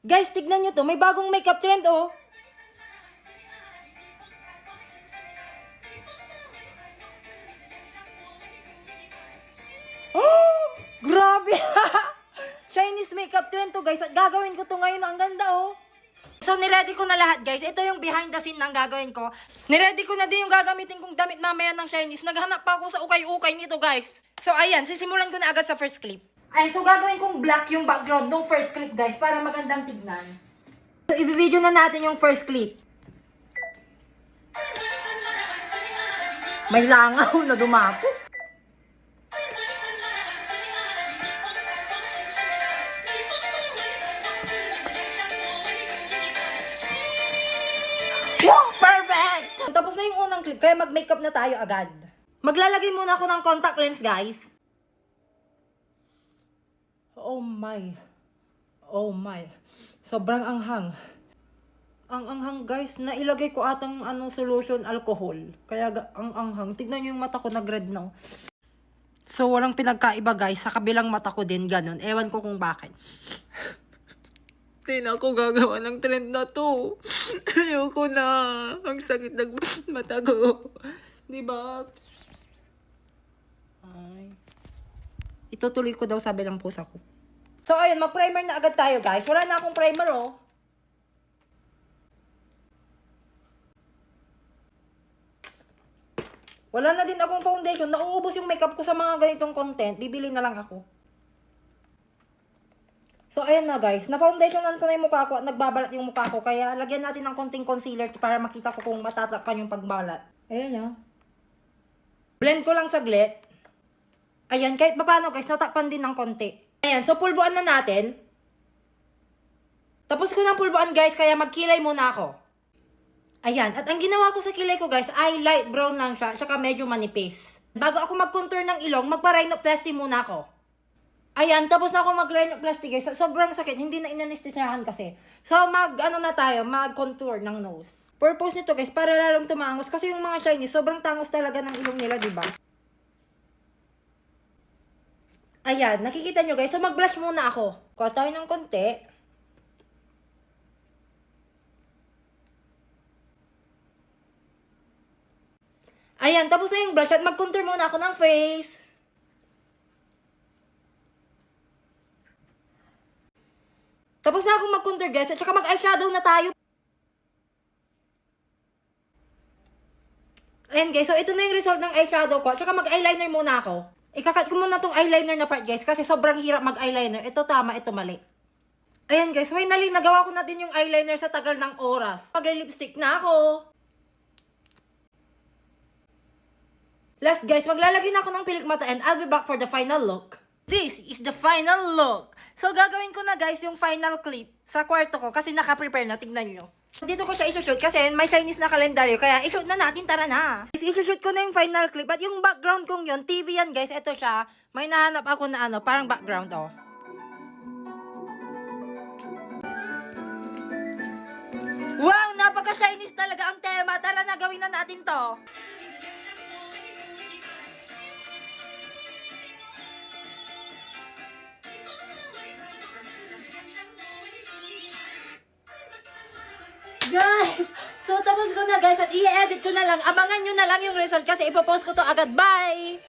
Guys, tignan nyo to. May bagong makeup trend, oh. Oh! Grabe! Chinese makeup trend to, guys. At gagawin ko to ngayon. Ang ganda, oh. So, niready ko na lahat, guys. Ito yung behind the scene ng gagawin ko. Niready ko na din yung gagamitin kong damit mamaya ng Chinese. Naghanap pa ako sa ukay-ukay nito, guys. So, ayan. Sisimulan ko na agad sa first clip. Ayan. So, gagawin kong black yung background ng first clip, guys. Para magandang tignan. So, i-video na natin yung first clip. May langaw na dumapo. Wow, perfect! Tapos na yung unang clip, kaya mag-makeup na tayo agad. Maglalagay muna ako ng contact lens, guys. Oh my. Oh my. Sobrang anghang. Ang anghang, guys. Nailagay ko atang solution alcohol. Kaya ang anghang. Tignan nyo yung mata ko, nag-red na. So, walang pinagkaiba, guys. Sa kabilang mata ko din, ganun. Ewan ko kung bakit. Hindi na ako gagawa ng trend na to. Ayoko na. Ang sakit ng mata ko. Diba? Ay. Itutuloy ko daw sabi ng pusa ko. So, ayun. Mag-primer na agad tayo, guys. Wala na akong primer, oh. Wala na din akong foundation. Nauubos yung makeup ko sa mga ganitong content. Bibili na lang ako. So, ayan na, guys. Na-foundationan ko na yung mukha ko at nagbabalat yung mukha ko. Kaya, lagyan natin ng konting concealer para makita ko kung matatakpan yung pagbalat. Ayan, ya. Blend ko lang saglit. Ayan, kahit paano, guys, natakpan din ng konti. Ayan, so pulbuan na natin. Tapos ko ng pulbuan, guys, kaya magkilay muna ako. Ayan, at ang ginawa ko sa kilay ko, guys, ay light brown lang siya, saka medyo manipis. Bago ako mag-contour ng ilong, magpa-rhinoplasty muna ako. Ayan, tapos na ako mag-rhinoplasty, guys. Sobrang sakit, hindi na inanesthesiahan kasi. So, mag-contour ng nose. Purpose nito, guys, para lalong tumangos. Kasi yung mga Chinese, sobrang tangos talaga ng ilong nila, diba? Ayan, nakikita nyo, guys. So, mag-blush muna ako. Kuha tayo ng konti. Ayan, tapos na yung blush at mag-contour muna ako ng face. Tapos na akong mag-contour, guys, at saka mag-eyeshadow na tayo. Ayan, guys, so ito na yung result ng eyeshadow ko, at saka mag-eyeliner muna ako. Ikakat ko muna tong eyeliner na part, guys, kasi sobrang hirap mag-eyeliner. Ito tama, ito mali. Ayan, guys, finally, nagawa ko na din yung eyeliner sa tagal ng oras. Mag-lipstick na ako. Last, guys, maglalagay na ako ng pilik mata and I'll be back for the final look. This is the final look. So, gagawin ko na, guys, yung final clip sa kwarto ko kasi naka-prepare na. Tignan nyo. Dito ko siya isushoot kasi may Chinese na kalendaryo. Kaya ishoot na natin. Tara na. Isushoot ko na yung final clip. At yung background kong yun, TV yan, guys. Ito siya. May nahanap ako na parang background, oh. Wow! Napaka-Chinese talaga ang tema. Tara na, gawin na natin to. Guys, so tapos ko na, guys, at i-edit ko na lang. Abangan nyo na lang yung result kasi ipopost ko to agad. Bye!